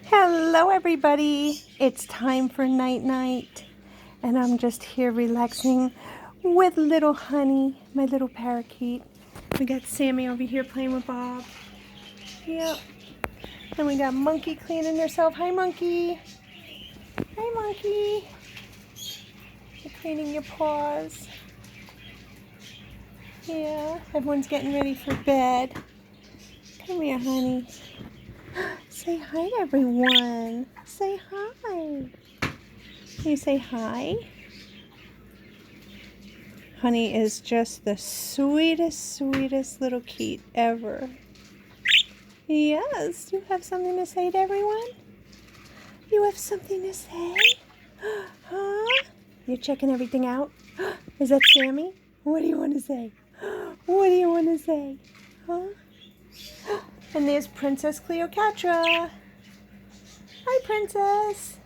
Hello everybody, it's time for night night and I'm just here relaxing with little Honey, my little parakeet. We got Sammy over here playing with Bob. Yep. And we got Monkey cleaning herself. Hi Monkey. Hi Monkey. You're cleaning your paws. Yeah, everyone's getting ready for bed. Come here, Honey. Say hi, everyone. Say hi. You say hi? Honey is just the sweetest little keet ever. Yes, you have something to say to everyone? You have something to say? Huh? You're checking everything out? Is that Sammy? What do you want to say? What do you want to say? Huh? And there's Princess Cleopatra. Hi, Princess.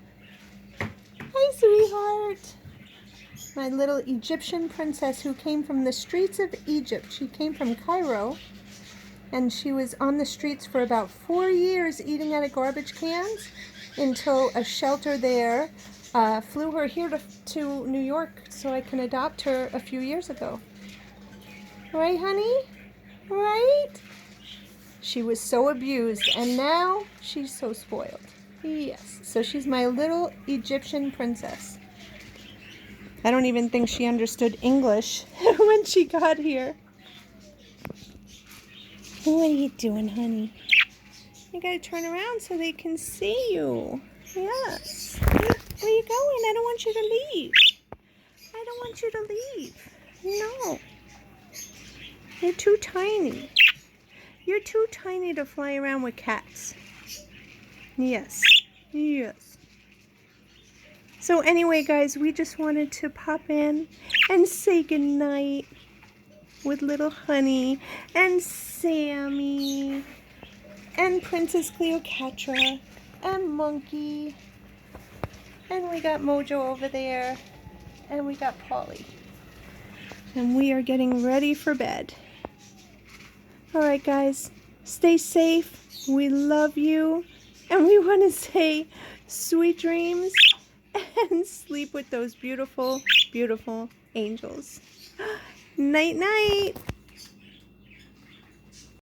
Hi, sweetheart. My little Egyptian princess who came from the streets of Egypt. She came from Cairo, and she was on the streets for about 4 years eating out of garbage cans until a shelter there flew her here to New York so I can adopt her a few years ago. Right, honey? Right? She was so abused, and now she's so spoiled. Yes, so she's my little Egyptian princess. I don't even think she understood English when she got here. What are you doing, honey? You gotta turn around so they can see you. Yes. Where are you going? I don't want you to leave. I don't want you to leave. No. You're too tiny. You're too tiny to fly around with cats. Yes. Yes. So anyway, guys, we just wanted to pop in and say goodnight with little Honey and Sammy and Princess Cleopatra and Monkey. And we got Mojo over there. And we got Polly. And we are getting ready for bed. Alright guys, stay safe, we love you, and we want to say sweet dreams and sleep with those beautiful, beautiful angels. Night night!